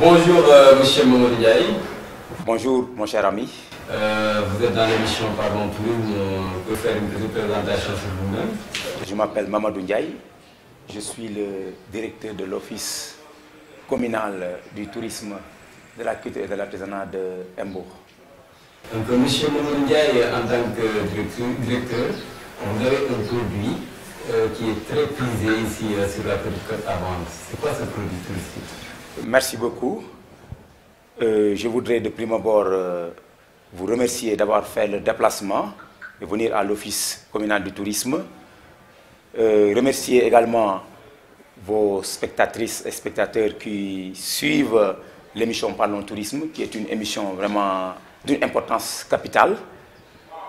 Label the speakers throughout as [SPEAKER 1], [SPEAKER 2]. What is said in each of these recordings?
[SPEAKER 1] Bonjour Monsieur Mamadou Ndiaye.
[SPEAKER 2] Bonjour mon cher ami.
[SPEAKER 1] Vous êtes dans l'émission Parlons Tourisme, on peut faire une petite présentation sur vous-même.
[SPEAKER 2] Je m'appelle Mamadou Ndiaye, je suis le directeur de l'office communal du tourisme, de la culture et de l'artisanat de Mbour.
[SPEAKER 1] Donc Monsieur Mamadou Ndiaye, en tant que directeur, vous avez un produit qui est très prisé ici sur la Petite Côte à vendre. C'est quoi ce produit touristique?
[SPEAKER 2] Merci beaucoup. Je voudrais de prime abord vous remercier d'avoir fait le déplacement et venir à l'office communal du tourisme. Remercier également vos spectatrices et spectateurs qui suivent l'émission Parlons Tourisme, qui est une émission vraiment d'une importance capitale.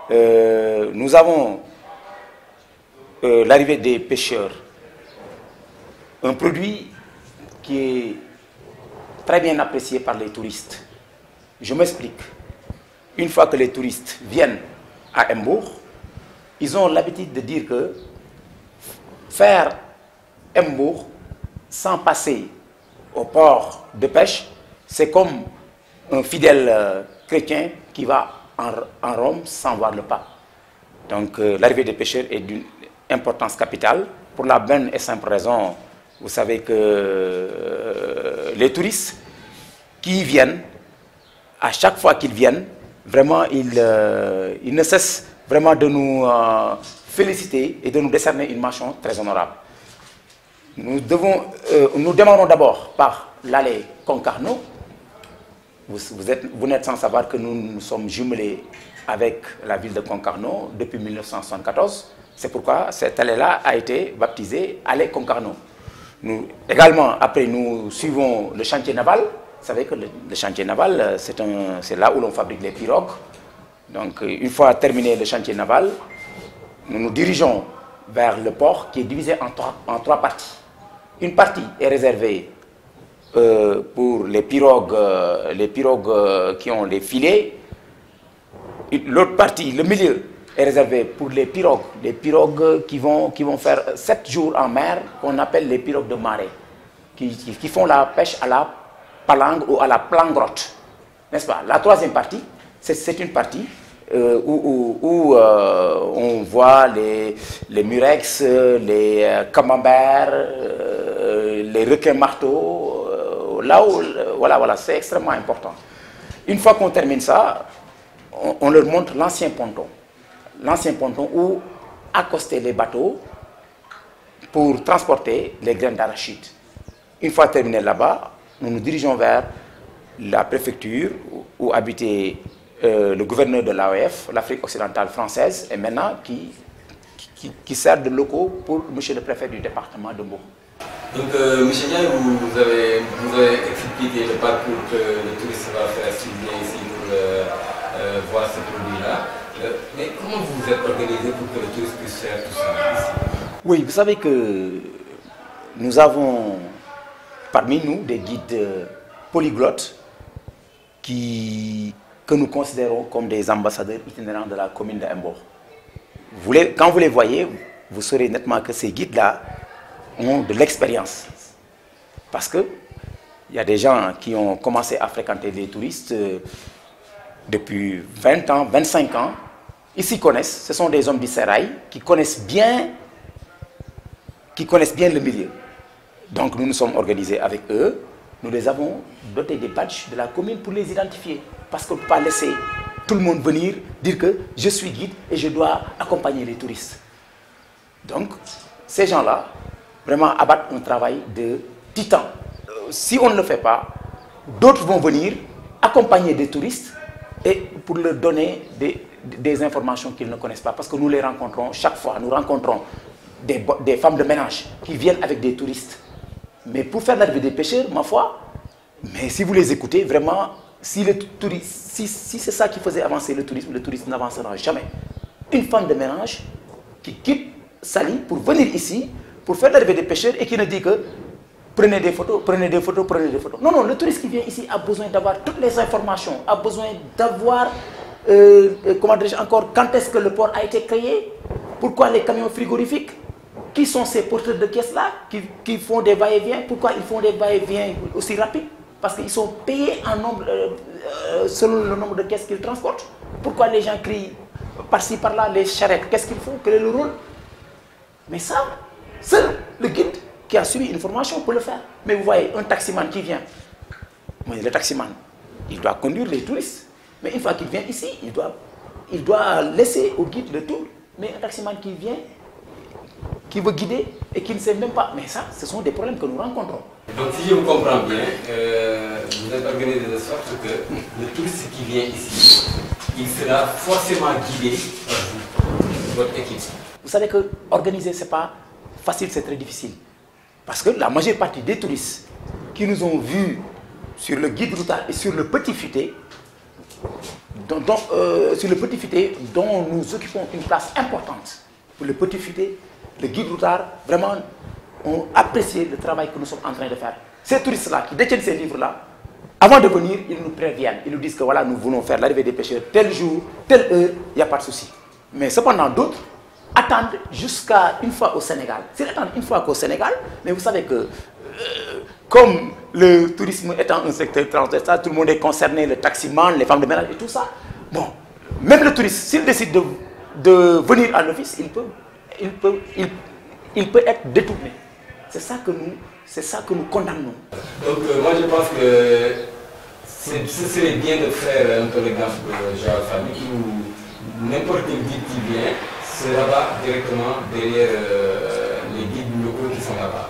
[SPEAKER 2] Nous avons l'arrivée des pêcheurs, un produit qui est très bien apprécié par les touristes. Je m'explique. Une fois que les touristes viennent à Mbour, ils ont l'habitude de dire que faire Mbour sans passer au port de pêche, c'est comme un fidèle chrétien qui va en Rome sans voir le pape. Donc l'arrivée des pêcheurs est d'une importance capitale pour la bonne et simple raison. Vous savez que les touristes qui viennent, à chaque fois qu'ils viennent, vraiment ils ne cessent vraiment de nous féliciter et de nous décerner une mention très honorable. Nous démarrons d'abord par l'allée Concarneau. Vous n'êtes sans savoir que nous sommes jumelés avec la ville de Concarneau depuis 1974. C'est pourquoi cette allée-là a été baptisée allée Concarneau. Également, après, nous suivons le chantier naval. Vous savez que le chantier naval, c'est là où l'on fabrique les pirogues. Donc, une fois terminé le chantier naval, nous nous dirigeons vers le port qui est divisé en trois parties. Une partie est réservée pour les pirogues qui ont les filets. L'autre partie, le milieu, est réservé pour les pirogues qui vont faire 7 jours en mer, qu'on appelle les pirogues de marée, qui font la pêche à la palangre ou à la plangrotte. N'est-ce pas? La troisième partie, c'est une partie où on voit les murex, les camemberts, les requins marteaux. Là où, voilà, c'est extrêmement important. Une fois qu'on termine ça, on leur montre l'ancien ponton. L'ancien ponton où accostaient les bateaux pour transporter les graines d'arachide. Une fois terminé là-bas, nous nous dirigeons vers la préfecture où habitait le gouverneur de l'AOF, l'Afrique occidentale française, et maintenant qui sert de locaux pour monsieur le préfet du département de Mbour.
[SPEAKER 1] Donc, monsieur Ndiaye, vous avez expliqué le parcours que le touriste va faire s'il vient ici pour voir ce produit-là. Mais comment vous êtes organisé pour que le touriste puisse faire tout ça ici?
[SPEAKER 2] Oui, vous savez que nous avons parmi nous des guides polyglottes que nous considérons comme des ambassadeurs itinérants de la commune de Mbour. Quand vous les voyez, vous saurez nettement que ces guides-là ont de l'expérience. Parce qu'il y a des gens qui ont commencé à fréquenter les touristes depuis 20 ans, 25 ans. Ils s'y connaissent, ce sont des hommes du sérail qui connaissent bien le milieu. Donc nous nous sommes organisés avec eux, nous les avons dotés des badges de la commune pour les identifier. Parce qu'on ne peut pas laisser tout le monde venir dire que je suis guide et je dois accompagner les touristes. Donc ces gens-là vraiment abattent un travail de titan. Si on ne le fait pas, d'autres vont venir accompagner des touristes et pour leur donner des informations qu'ils ne connaissent pas. Parce que nous les rencontrons chaque fois. Nous rencontrons des femmes de ménage qui viennent avec des touristes. Mais pour faire l'arrivée des pêcheurs, ma foi, mais si vous les écoutez, vraiment, si c'est ça qui faisait avancer le tourisme n'avancera jamais. Une femme de ménage qui quitte Saly pour venir ici, pour faire l'arrivée des pêcheurs et qui ne dit que prenez des photos, prenez des photos, prenez des photos. Non, le touriste qui vient ici a besoin d'avoir toutes les informations, a besoin d'avoir, comment dirais-je encore, quand est-ce que le port a été créé, pourquoi les camions frigorifiques, qui sont ces porteurs de caisses-là qui font des va-et-vient, pourquoi ils font des va-et-vient aussi rapides, Parce qu'ils sont payés en nombre, selon le nombre de caisses qu'ils transportent. Pourquoi les gens crient par-ci, par-là, les charrettes? Qu'est-ce qu'ils font? Quel est le rôle? Mais ça, seul le guide qui a suivi une formation peut le faire. Mais vous voyez, un taximan qui vient, le taximan, il doit conduire les touristes. Mais une fois qu'il vient ici, il doit laisser au guide le tour. Mais un taximan qui vient, qui veut guider et qui ne sait même pas. Mais ça, ce sont des problèmes que nous rencontrons.
[SPEAKER 1] Donc si je vous comprends bien, vous êtes organisé de sorte que le touriste qui vient ici, il sera forcément guidé par vous, votre équipe.
[SPEAKER 2] Vous savez que organiser, ce n'est pas facile, c'est très difficile. Parce que la majeure partie des touristes qui nous ont vus sur le guide routard et sur le petit futé, dont nous occupons une place importante. Pour le petit futé, le guide routard, vraiment, ont apprécié le travail que nous sommes en train de faire. Ces touristes-là qui détiennent ces livres-là, avant de venir, ils nous préviennent. Ils nous disent que voilà, nous voulons faire l'arrivée des pêcheurs tel jour, telle heure, il n'y a pas de souci. Mais cependant, d'autres attendent jusqu'à une fois au Sénégal. S'ils attendent une fois qu'au Sénégal, mais vous savez que comme le tourisme étant un secteur transversal, tout le monde est concerné, le taximan, les femmes de ménage et tout ça. Bon, même le touriste, s'il décide de venir à l'office, il peut être détourné. C'est ça que nous condamnons.
[SPEAKER 1] Donc moi je pense que ce serait bien de faire un peu l'exemple de Joal Fadiga où n'importe quel guide qui vient se rabat directement derrière les guides locaux qui sont là-bas.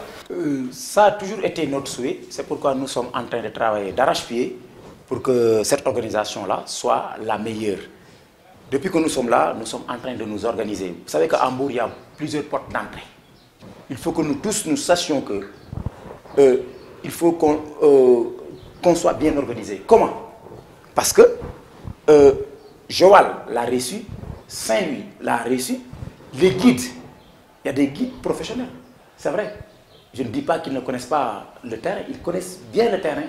[SPEAKER 2] Ça a toujours été notre souhait, c'est pourquoi nous sommes en train de travailler d'arrache-pied pour que cette organisation-là soit la meilleure. Depuis que nous sommes là, nous sommes en train de nous organiser. Vous savez qu'à Hambourg, il y a plusieurs portes d'entrée. Il faut que nous tous nous sachions que il faut qu'on soit bien organisé. Comment? Parce que Joal l'a reçu, Saint-Louis l'a reçu, les guides, il y a des guides professionnels, c'est vrai. Je ne dis pas qu'ils ne connaissent pas le terrain, ils connaissent bien le terrain,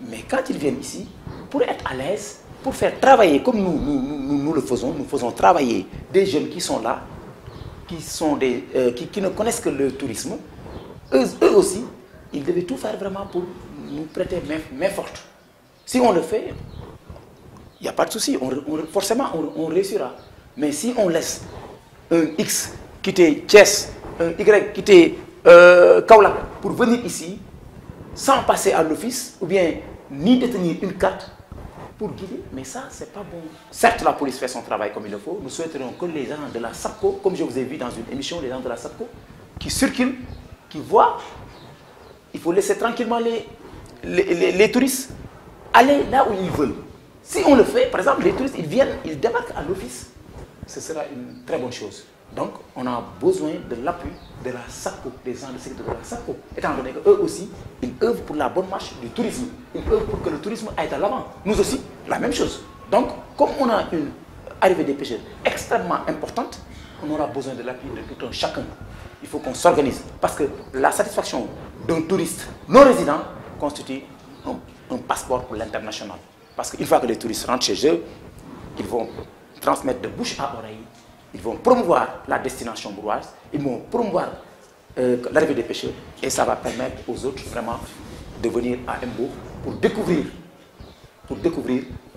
[SPEAKER 2] mais quand ils viennent ici, pour être à l'aise, pour faire travailler comme nous le faisons, nous faisons travailler des jeunes qui sont là, qui ne connaissent que le tourisme, eux aussi, ils devaient tout faire vraiment pour nous prêter main forte. Si on le fait, il n'y a pas de souci, forcément on réussira. Mais si on laisse un X quitter Thiès, un Y quitter Kaolack pour venir ici, sans passer à l'office, ou bien ni détenir une carte pour guider, mais ça, c'est pas bon. Certes, la police fait son travail comme il le faut. Nous souhaiterions que les gens de la SAPCO, comme je vous ai vu dans une émission, les gens de la SAPCO, qui circulent, qui voient, il faut laisser tranquillement les touristes aller là où ils veulent. Si on le fait, par exemple, les touristes, ils viennent, ils débarquent à l'office, ce sera une très bonne chose. Donc, on a besoin de l'appui de la SAPCO, des gens de sécurité de la SAPCO, étant donné qu'eux aussi, ils œuvrent pour la bonne marche du tourisme. Ils œuvrent pour que le tourisme aille à l'avant. Nous aussi, la même chose. Donc, comme on a une arrivée des pêcheurs extrêmement importante, on aura besoin de l'appui de tout un chacun. Il faut qu'on s'organise. Parce que la satisfaction d'un touriste non résident constitue un passeport pour l'international. Parce qu'une fois que les touristes rentrent chez eux, ils vont transmettre de bouche à oreille. Ils vont promouvoir la destination bourgeoise, ils vont promouvoir l'arrivée des pêcheurs et ça va permettre aux autres vraiment de venir à Hambourg pour découvrir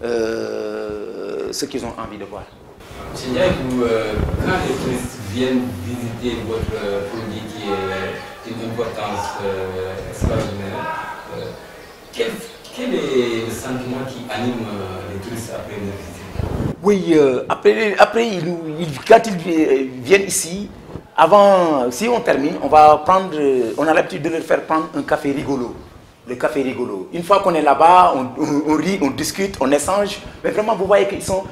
[SPEAKER 2] ce qu'ils ont envie de voir.
[SPEAKER 1] Monsieur Ndiaye, quand les touristes viennent visiter votre produit qui est d'une importance extraordinaire, quel est le sentiment qui anime les touristes après leur visite?
[SPEAKER 2] Oui, après quand ils viennent ici, avant, si on termine, on a l'habitude de leur faire prendre un café rigolo. Le café rigolo. Une fois qu'on est là-bas, on rit, on discute, on échange. Mais vraiment, vous voyez qu'ils sont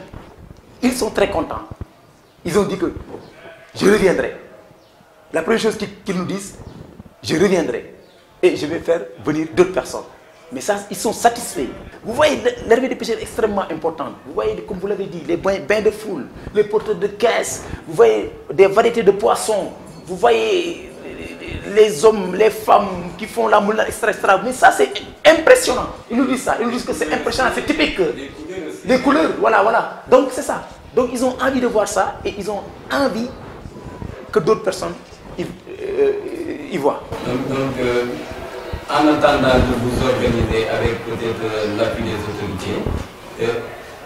[SPEAKER 2] très contents. Ils ont dit que je reviendrai. La première chose qu'ils nous disent, je reviendrai. Et je vais faire venir d'autres personnes. Mais ça, ils sont satisfaits. Vous voyez, l'arrivée des pêcheurs est extrêmement importante. Vous voyez, comme vous l'avez dit, les bains de foule, les porteurs de caisse, vous voyez des variétés de poissons, vous voyez les hommes, les femmes qui font la moulin extra. Mais ça, c'est impressionnant. Ils nous disent ça. Ils nous disent que c'est impressionnant, c'est typique. Les couleurs, voilà. Donc, c'est ça. Donc, ils ont envie de voir ça et ils ont envie que d'autres personnes y voient.
[SPEAKER 1] Donc en attendant de vous organiser avec peut-être l'appui des autorités,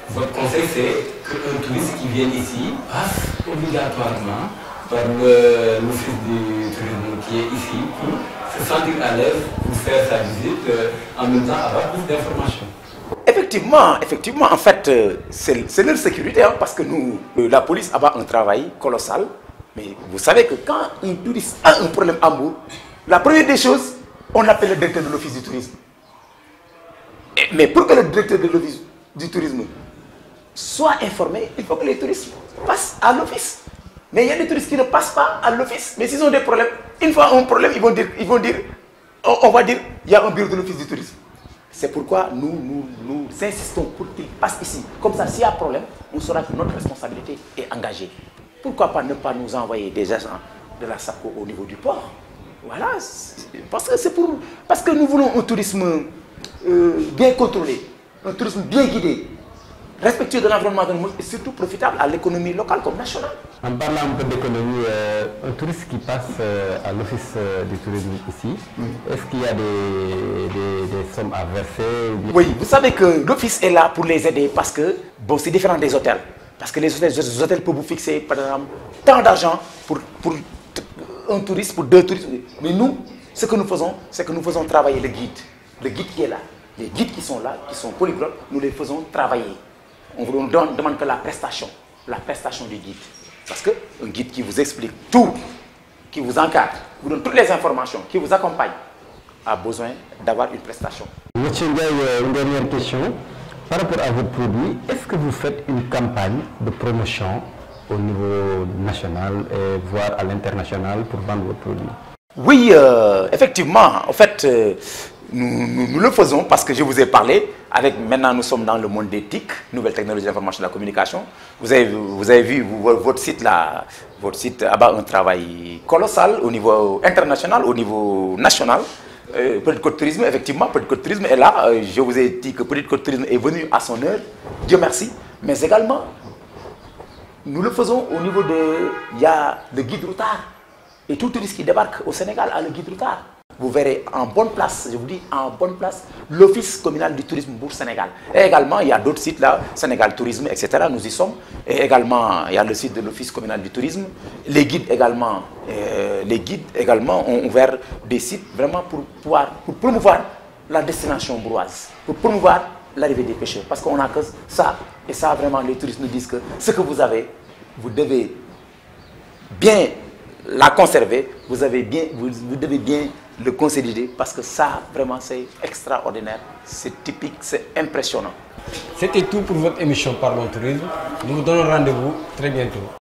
[SPEAKER 1] votre conseil c'est qu'un touriste qui vient ici passe obligatoirement par l'office du tourisme qui est ici pour se sentir à l'aise pour faire sa visite, en même temps avoir plus d'informations.
[SPEAKER 2] Effectivement, en fait, c'est leur sécurité, hein, parce que nous, la police a un travail colossal. Mais vous savez que quand un touriste a un problème à Hambourg, la première des choses, on appelle le directeur de l'office du tourisme. Mais pour que le directeur de l'office du tourisme soit informé, il faut que les touristes passent à l'office. Mais il y a des touristes qui ne passent pas à l'office. Mais s'ils ont des problèmes, une fois un problème, on va dire, il y a un bureau de l'office du tourisme. C'est pourquoi nous insistons pour qu'ils passent ici. Comme ça, s'il y a un problème, on saura que notre responsabilité est engagée. Pourquoi pas ne pas nous envoyer des agents de la SAPCO au niveau du port? Voilà, parce que nous voulons un tourisme bien contrôlé, un tourisme bien guidé, respectueux de l'environnement et surtout profitable à l'économie locale comme nationale.
[SPEAKER 3] En parlant un peu d'économie, un touriste qui passe à l'office du tourisme ici, est-ce qu'il y a des sommes à verser?
[SPEAKER 2] Oui, vous savez que l'office est là pour les aider parce que, bon, c'est différent des hôtels. Parce que les hôtels peuvent vous fixer, par exemple, tant d'argent pour un touriste, pour 2 touristes. Mais nous, ce que nous faisons, c'est que nous faisons travailler le guide. Le guide qui est là. Les guides qui sont là, qui sont polyglottes, nous les faisons travailler. On ne demande que la prestation du guide. Parce qu'un guide qui vous explique tout, qui vous encadre, vous donne toutes les informations, qui vous accompagne, a besoin d'avoir une prestation.
[SPEAKER 3] Monsieur Ndiaye, une dernière question. Par rapport à votre produit, est-ce que vous faites une campagne de promotion au niveau national et voire à l'international pour vendre votre produit?
[SPEAKER 2] Oui, effectivement. En fait, nous le faisons parce que je vous ai parlé. Maintenant, nous sommes dans le monde des TIC, nouvelles technologies de l'information et de la communication. Vous avez vu votre site là, votre site a un travail colossal au niveau international, au niveau national. Petite Côte Tourisme, effectivement, Petite Côte Tourisme est là. Je vous ai dit que Petite Côte Tourisme est venu à son heure, Dieu merci. Mais également, nous le faisons au niveau il y a le guide routard. Et tout touriste qui débarque au Sénégal a le guide routard. Vous verrez en bonne place, je vous dis en bonne place, l'Office communal du tourisme pour Sénégal. Et également, il y a d'autres sites là, Sénégal Tourisme, etc. Nous y sommes. Et également, il y a le site de l'Office communal du tourisme. Les guides également ont ouvert des sites vraiment pour promouvoir la destination bourgeoise, pour promouvoir l'arrivée des pêcheurs. Parce qu'on n'a que ça. Et ça, vraiment, les touristes nous disent que ce que vous avez, vous devez bien la conserver, vous devez bien le consolider parce que ça, vraiment, c'est extraordinaire, c'est typique, c'est impressionnant.
[SPEAKER 4] C'était tout pour votre émission Parlons Tourisme. Nous vous donnons rendez-vous très bientôt.